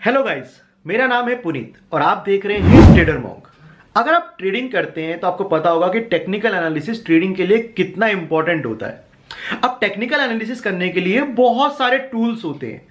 Hello guys, मेरा नाम है पुनीत और आप देख रहे हैं ट्रेडर मॉन्क। अगर आप ट्रेडिंग करते हैं तो आपको पता होगा कि टेक्निकल एनालिसिस ट्रेडिंग के लिए कितना इंपॉर्टेंट होता है। अब टेक्निकल एनालिसिस करने के लिए बहुत सारे टूल्स होते हैं,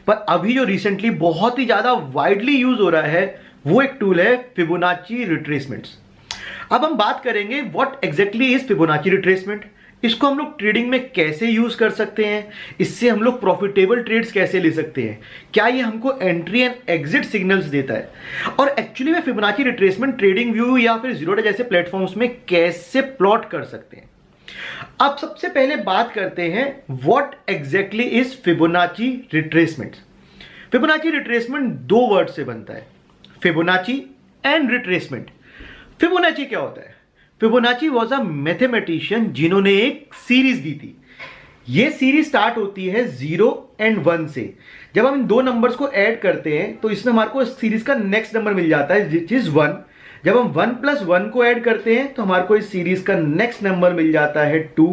पर अभी जो रिसेंटली बहुत ही ज्यादा वाइडली यूज हो रहा है वो एक टूल है फिबोनाची रिट्रेसमेंट्स। अब हम बात करेंगे what exactly is Fibonacci retracement, इसको हम लोग ट्रेडिंग में कैसे यूज कर सकते हैं, इससे हम लोग प्रॉफिटेबल ट्रेड्स कैसे ले सकते हैं, क्या ये हमको एंट्री एंड एग्जिट सिग्नल्स देता है, और एक्चुअली में फिबोनाची रिट्रेसमेंट ट्रेडिंग व्यू या फिर जीरो डे जैसे प्लेटफॉर्म्स में कैसे प्लॉट कर सकते हैं। अब सबसे पहले बात करते हैं what exactly is Fibonacci retracement. Fibonacci retracement दो वर्ड से बनता है, फिबोनाची एंड रिट्रेसमेंट। फिबोनाची क्या होता है? फिबोनाची वॉज अ मैथमेटिशियन जिन्होंने एक सीरीज दी थी। यह सीरीज स्टार्ट होती है 0 and 1 से। जब हम इन दो नंबर्स को ऐड करते हैं तो इसमें हमारे को इस सीरीज का नेक्स्ट नंबर मिल जाता है विच इज 1। जब हम 1 + 1 को ऐड करते हैं तो हमारे को इस सीरीज का नेक्स्ट नंबर मिल जाता है 2।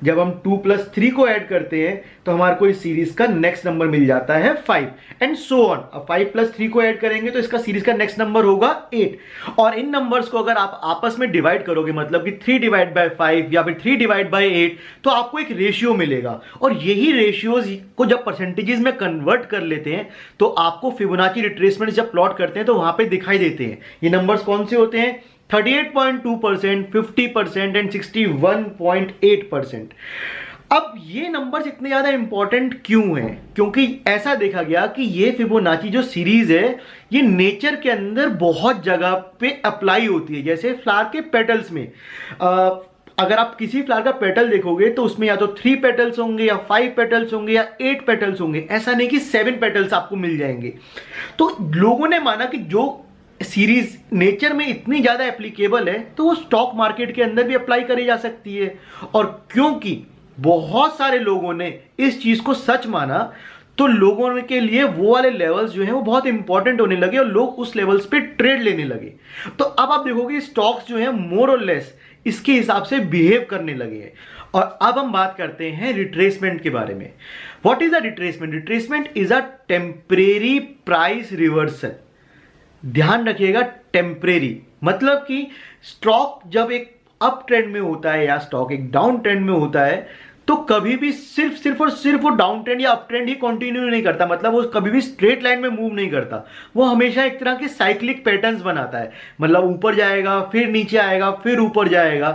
जब हम 2 + 3 को ऐड करते हैं तो हमारे को इस सीरीज का नेक्स्ट नंबर मिल जाता है 5 एंड सो ऑन। अब 5 + 3 को ऐड करेंगे तो इसका सीरीज का नेक्स्ट नंबर होगा 8। और इन नंबर्स को अगर आप आपस में डिवाइड करोगे, मतलब कि 3/5 या फिर 3/8, तो आपको एक रेशियो मिलेगा। और यही रेशियोज को जब परसेंटेजेस में कन्वर्ट कर लेते हैं तो आपको फिबोनाची रिट्रेसमेंट जब प्लॉट करते हैं तो वहां पे दिखाई देते हैं। ये नंबर्स कौन से होते हैं? 38.2%, 50% एंड 61.8%। अब ये नंबर्स इतने ज्यादा इंपॉर्टेंट क्यों हैं? क्योंकि ऐसा देखा गया कि ये फिबोनाची जो सीरीज है ये नेचर के अंदर बहुत जगह पे अप्लाई होती है। जैसे फ्लावर के पेटल्स में अगर आप किसी फ्लावर का पेटल देखोगे तो उसमें या तो 3 पेटल्स होंगे या 5 पेटल्स होंगे या 8 पेटल्स होंगे, ऐसा नहीं कि 7 पेटल्स आपको मिल जाएंगे। तो लोगों ने माना कि जो सीरीज नेचर में इतनी ज्यादा एप्लीकेबल है तो वो स्टॉक मार्केट के अंदर भी अप्लाई करी जा सकती है। और क्योंकि बहुत सारे लोगों ने इस चीज को सच माना तो लोगों के लिए वो वाले लेवल्स जो हैं वो बहुत इंपॉर्टेंट होने लगे और लोग उस लेवल्स पे ट्रेड लेने लगे। तो अब आप देखोगे स्टॉक्स जो हैं मोर और लेस इसके हिसाब से बिहेव करने लगे हैं। और अब हम बात करते हैं रिट्रेसमेंट के बारे में। What is a retracement? Retracement is a temporary price reversal. ध्यान रखिएगा, टेम्परेरी मतलब कि स्टॉक जब एक अप ट्रेंड में होता है या स्टॉक एक डाउन ट्रेंड में होता है तो कभी भी सिर्फ और सिर्फ वो डाउन ट्रेंड या अप ट्रेंड ही कंटिन्यू नहीं करता, मतलब वो कभी भी स्ट्रेट लाइन में मूव नहीं करता। वो हमेशा एक तरह के साइक्लिक पैटर्न्स बनाता है, मतलब ऊपर जाएगा फिर नीचे आएगा फिर ऊपर जाएगा।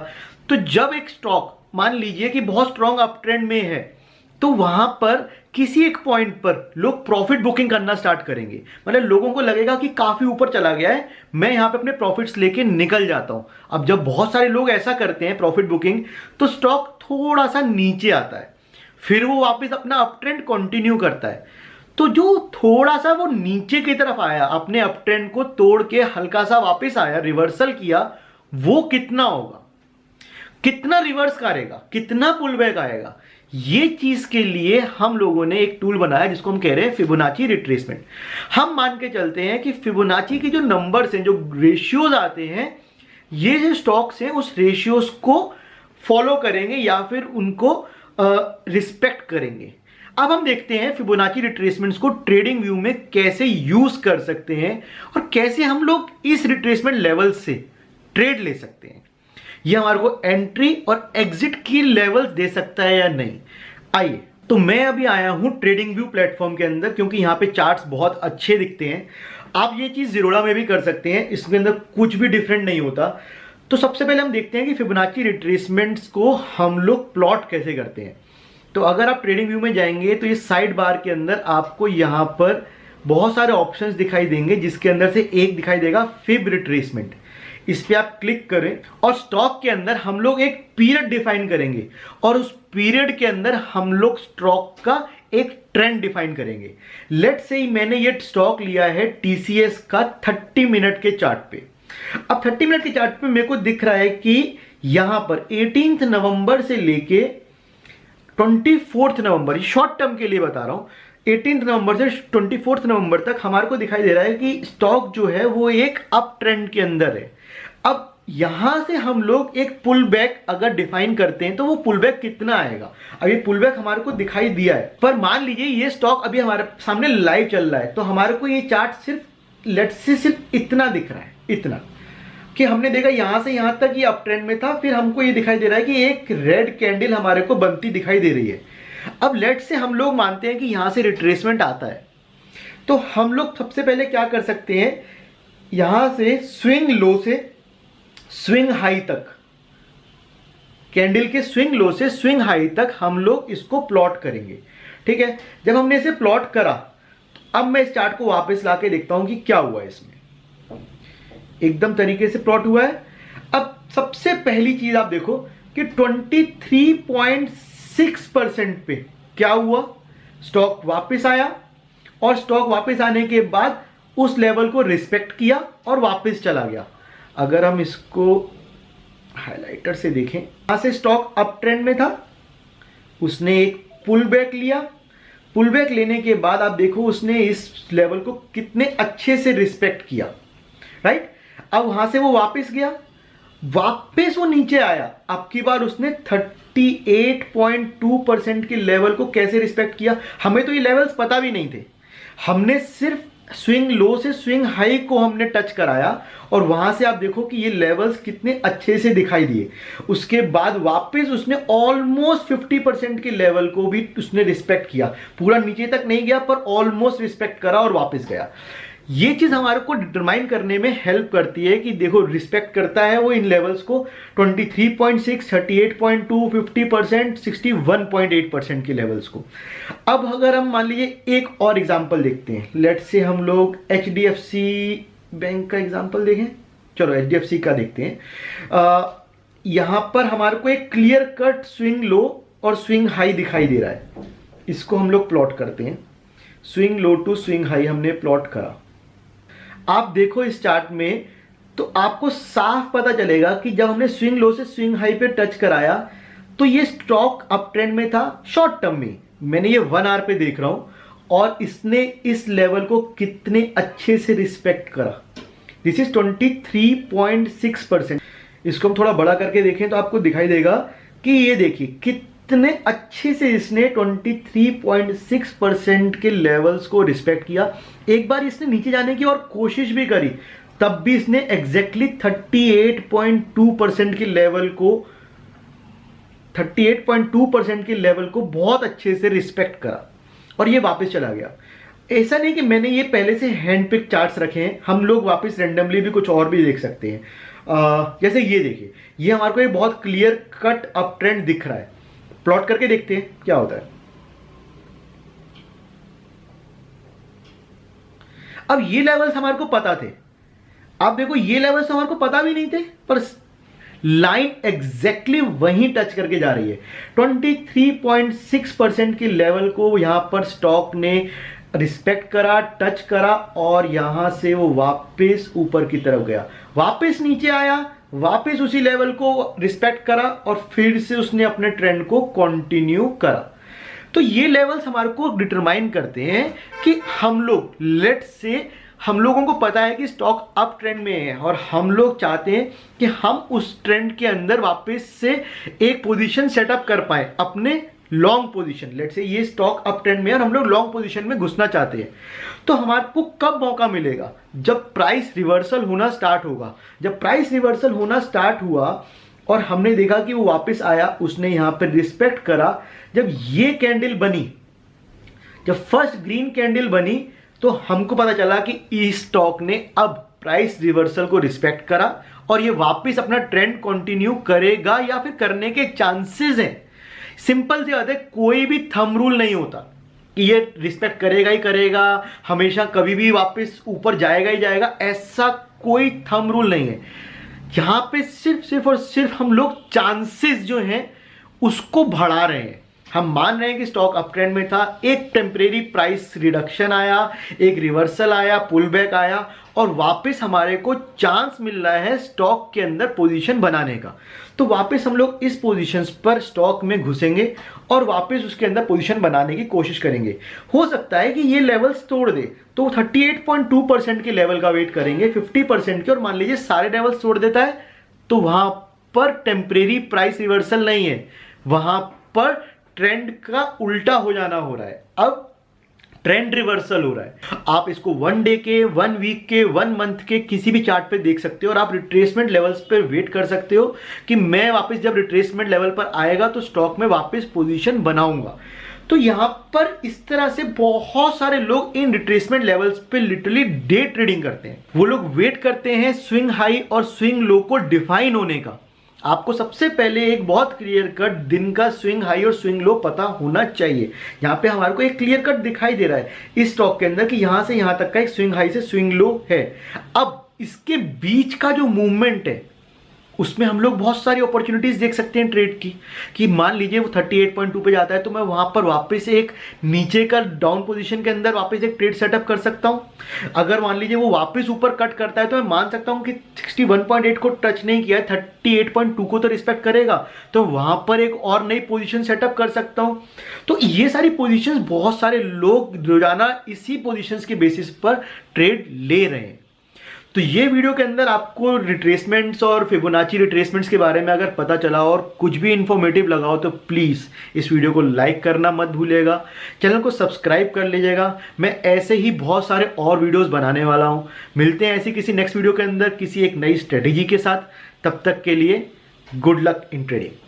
तो जब एक स्टॉक मान लीजिए कि बहुत स्ट्रॉन्ग अप ट्रेंड में है तो वहां पर किसी एक पॉइंट पर लोग प्रॉफिट बुकिंग करना स्टार्ट करेंगे। मतलब लोगों को लगेगा कि काफी ऊपर चला गया है, मैं यहां पे अपने प्रॉफिट्स लेके निकल जाता हूं। अब जब बहुत सारे लोग ऐसा करते हैं प्रॉफिट बुकिंग तो स्टॉक थोड़ा सा नीचे आता है, फिर वो वापस अपना अप ट्रेंड कंटिन्यू करता है। तो जो थोड़ा सा वो नीचे की तरफ आया, अपने अप ट्रेंड को तोड़ के हल्का सा वापस आया, रिवर्सल किया, वो कितना होगा, कितना रिवर्स करेगा, कितना पुल बैक आएगा, ये चीज के लिए हम लोगों ने एक टूल बनाया जिसको हम कह रहे हैं फिबोनाची रिट्रेसमेंट। हम मान के चलते हैं कि फिबोनाची के जो नंबर्स हैं, जो रेशियोज आते हैं, ये जो स्टॉक्स हैं उस रेशियोज को फॉलो करेंगे या फिर उनको रिस्पेक्ट करेंगे। अब हम देखते हैं फिबोनाची रिट्रेसमेंट्स को ट्रेडिंग व्यू में कैसे यूज कर सकते हैं और कैसे हम लोग इस रिट्रेसमेंट लेवल से ट्रेड ले सकते हैं। ये हमारे को एंट्री और एग्जिट की लेवल्स दे सकता है या नहीं। आइए, तो मैं अभी आया हूं ट्रेडिंग व्यू प्लेटफॉर्म के अंदर क्योंकि यहां पे चार्ट्स बहुत अच्छे दिखते हैं। आप ये चीज जीरोडा में भी कर सकते हैं, इसके अंदर कुछ भी डिफरेंट नहीं होता। तो सबसे पहले हम देखते हैं कि फिबोनाची रिट्रेसमेंट्स को हम लोग प्लॉट कैसे करते हैं। तो अगर आप ट्रेडिंग व्यू में जाएंगे तो ये साइड बार के अंदर आपको यहां पर बहुत सारे ऑप्शंस दिखाई देंगे, जिसके अंदर से एक दिखाई देगा फिब रिट्रेसमेंट। इस पे आप क्लिक करें और स्टॉक के अंदर हम लोग एक पीरियड डिफाइन करेंगे और उस पीरियड के अंदर हम लोग स्टॉक का एक ट्रेंड डिफाइन करेंगे। लेट्स से मैंने ये स्टॉक लिया है टीसीएस का 30 मिनट के चार्ट पे। अब 30 मिनट के चार्ट पे मेरे को दिख रहा है कि यहां पर 18 नवंबर से लेके 24 नवंबर, शॉर्ट टर्म के लिए बता रहा हूं, 18 नवंबर से 24 नवंबर तक हमारे को दिखाई दे रहा है कि स्टॉक जो है वो एक अप ट्रेंड के अंदर है। अब यहां से हम लोग एक पुल बैक अगर डिफाइन करते हैं तो वो पुल बैक कितना आएगा। अब ये पुल बैक हमारे को दिखाई दिया है, पर मान लीजिए ये स्टॉक अभी हमारे सामने लाइव चल रहा है, तो हमारे को ये चार्ट सिर्फ लेट्स से सिर्फ इतना दिख रहा है, इतना कि हमने देखा यहां से यहां तक ये अप ट्रेंड में था, फिर हमको ये दिखाई दे रहा है कि एक रेड कैंडल हमारे को बनती दिखाई दे रही है। अब लेट्स से हम लोग मानते हैं कि यहां से रिट्रेसमेंट आता है, तो हम लोग सबसे पहले क्या कर सकते हैं, यहां से स्विंग लो से स्विंग हाई तक, कैंडल के स्विंग लो से स्विंग हाई तक हम लोग इसको प्लॉट करेंगे। ठीक है, जब हमने इसे प्लॉट करा, अब मैं इस चार्ट को वापस लाके देखता हूं कि क्या हुआ इसमें। एकदम तरीके से प्लॉट हुआ है। अब सबसे पहली चीज आप देखो कि 23.6% पे क्या हुआ, स्टॉक वापस आया, और स्टॉक वापस आने के बाद उस लेवल को रिस्पेक्ट किया और वापस चला गया। अगर हम इसको हाइलाइटर से देखें, यहां से स्टॉक अप ट्रेंड में था, उसने एक पुल बैक लिया, पुल बैक लेने के बाद आप देखो उसने इस लेवल को कितने अच्छे से रिस्पेक्ट किया, राइट। अब वहां से वो वापस गया, वापस वो नीचे आया, अब की बार उसने 38.2% के लेवल को कैसे रिस्पेक्ट किया। हमें तो ये लेवल्स पता भी नहीं थे, हमने सिर्फ स्विंग लो से स्विंग हाई को हमने टच कराया, और वहां से आप देखो कि ये लेवल्स कितने अच्छे से दिखाई दिए। उसके बाद वापस उसने ऑलमोस्ट 50% के लेवल को भी उसने रिस्पेक्ट किया, पूरा नीचे तक नहीं गया पर ऑलमोस्ट रिस्पेक्ट करा और वापस गया। ये चीज हमारे को डिटरमाइन करने में हेल्प करती है कि देखो रिस्पेक्ट करता है वो इन लेवल्स को 23.6, 38.2, 50%, 61.8% के लेवल्स को। अब अगर हम मान लीजिए एक और एग्जांपल देखते हैं, लेट्स से हम लोग HDFC बैंक का एग्जांपल देखें। चलो HDFC का देखते हैं। यहां पर हमारे को एक क्लियर कट स्विंग लो और स्विंग हाई दिखाई दे रहा है, इसको हम लोग प्लॉट करते हैं। Swing low to swing high हमने प्लॉट करा। आप देखो इस चार्ट में तो आपको साफ पता चलेगा कि जब हमने स्विंग लो से स्विंग हाई पे टच कराया तो ये स्टॉक अप ट्रेंड में था शॉर्ट टर्म में, मैंने ये 1 आवर पे देख रहा हूं, और इसने इस लेवल को कितने अच्छे से रिस्पेक्ट करा। This is 23.6%। इसको हम थोड़ा बड़ा करके देखें तो आपको दिखाई देगा कि ये देखिए कितने अच्छे से इसने 23.6% के लेवल्स को रिस्पेक्ट किया। एक बार इसने नीचे जाने की और कोशिश भी करी, तब भी इसने एग्जैक्टली 38.2% के लेवल को 38.2% के लेवल को बहुत अच्छे से रिस्पेक्ट करा और ये वापस चला गया। ऐसा नहीं कि मैंने ये पहले से हैंड पिक चार्ट्स रखे हैं, हम लोग वापस रेंडमली भी कुछ और भी देख सकते हैं। जैसे ये देखिए, ये हमारे को एक बहुत क्लियर कट अप ट्रेंड दिख रहा है। प्लॉट करके देखते हैं क्या होता है। अब ये लेवल्स हमारे को पता थे, आप देखो ये लेवल्स हमारे को पता भी नहीं थे, पर लाइन एग्जैक्टली वहीं टच करके जा रही है। 23.6% के लेवल को यहां पर स्टॉक ने रिस्पेक्ट करा, टच करा, और यहां से वो वापस ऊपर की तरफ गया, वापस नीचे आया, वापस उसी लेवल को रिस्पेक्ट करा, और फिर से उसने अपने ट्रेंड को कंटिन्यू करा। तो ये लेवल्स हमारे को डिटरमाइन करते हैं कि हम लोग लेट्स से हम लोगों को पता है कि स्टॉक अप ट्रेंड में है और हम लोग चाहते हैं कि हम उस ट्रेंड के अंदर वापस से एक पोजीशन सेटअप कर पाए, अपने लॉन्ग पोजीशन। लेट्स से ये स्टॉक अप ट्रेंड में है और हम लोग लॉन्ग पोजीशन में घुसना चाहते हैं, तो हमारे को कब मौका मिलेगा? जब प्राइस रिवर्सल होना स्टार्ट होगा। जब प्राइस रिवर्सल होना स्टार्ट हुआ और हमने देखा कि वो वापस आया, उसने यहां पर रिस्पेक्ट करा, जब ये कैंडल बनी, जब फर्स्ट ग्रीन कैंडल बनी, तो हमको पता चला कि इस स्टॉक ने अब प्राइस रिवर्सल को रिस्पेक्ट करा और ये वापस अपना ट्रेंड कंटिन्यू करेगा या फिर करने के चांसेस हैं। सिंपल सी बात है, कोई भी थंब रूल नहीं होता कि ये रिस्पेक्ट करेगा ही करेगा, हमेशा कभी भी वापस ऊपर जाएगा ही जाएगा, ऐसा कोई थंब रूल नहीं है। यहां पे सिर्फ और सिर्फ हम लोग चांसेस जो हैं उसको बढ़ा रहे हैं। हम मान रहे हैं कि स्टॉक अप ट्रेंड में था, एक टेम्परेरी प्राइस रिडक्शन आया, एक रिवर्सल आया, पुल बैक आया, और वापस हमारे को चांस मिल रहा है स्टॉक के अंदर पोजीशन बनाने का। तो वापस हम लोग इस पोजीशंस पर स्टॉक में घुसेंगे और वापस उसके अंदर पोजीशन बनाने की कोशिश करेंगे। हो सकता है कि ये लेवल्स तोड़ दे, तो 38.2% के लेवल का वेट करेंगे, 50% के, और मान लीजिए सारे लेवल्स तोड़ देता है तो वहां पर टेम्परेरी प्राइस रिवर्सल नहीं है, वहां पर ट्रेंड का उल्टा हो जाना हो रहा है। अब ट्रेंड रिवर्सल हो रहा है। आप इसको 1 डे के, 1 वीक के, 1 मंथ के किसी भी चार्ट पे देख सकते हो और आप रिट्रेसमेंट लेवल्स पे वेट कर सकते हो कि मैं वापस जब रिट्रेसमेंट लेवल पर आएगा तो स्टॉक में वापस पोजीशन बनाऊंगा। तो यहां पर इस तरह से बहुत सारे लोग इन रिट्रेसमेंट लेवल्स पे लिटरली डे ट्रेडिंग करते हैं। वो लोग वेट करते हैं स्विंग हाई और स्विंग लो को डिफाइन होने का। आपको सबसे पहले एक बहुत क्लियर कट दिन का स्विंग हाई और स्विंग लो पता होना चाहिए। यहां पे हमारे को एक क्लियर कट दिखाई दे रहा है इस स्टॉक के अंदर कि यहां से यहां तक का एक स्विंग हाई से स्विंग लो है। अब इसके बीच का जो मूवमेंट है उसमें हम लोग बहुत सारी अपॉर्चुनिटीज देख सकते हैं ट्रेड की, कि मान लीजिए वो 38.2 पे जाता है तो मैं वहां पर वापस एक नीचे का डाउन पोजीशन के अंदर वापस एक ट्रेड सेटअप कर सकता हूं। अगर मान लीजिए वो वापस ऊपर कट करता है तो मैं मान सकता हूं कि 61.8 को टच नहीं किया है, 38.2 को तो रिस्पेक्ट करेगा, तो वहां पर एक और नई पोजीशन सेटअप कर सकता हूं। तो ये सारी पोजीशंस बहुत सारे लोग रोजाना इसी पोजीशंस के बेसिस पर ट्रेड ले रहे हैं। तो ये वीडियो के अंदर आपको रिट्रेसमेंट्स और फिबोनाची रिट्रेसमेंट्स के बारे में अगर पता चला और कुछ भी इंफॉर्मेटिव लगा हो तो प्लीज़ इस वीडियो को लाइक करना मत भूलिएगा, चैनल को सब्सक्राइब कर लीजिएगा। मैं ऐसे ही बहुत सारे और वीडियोस बनाने वाला हूं। मिलते हैं ऐसी किसी नेक्स्ट वीडियो के अंदर किसी एक नई स्ट्रेटेजी के साथ। तब तक के लिए गुड लक इन ट्रेडिंग।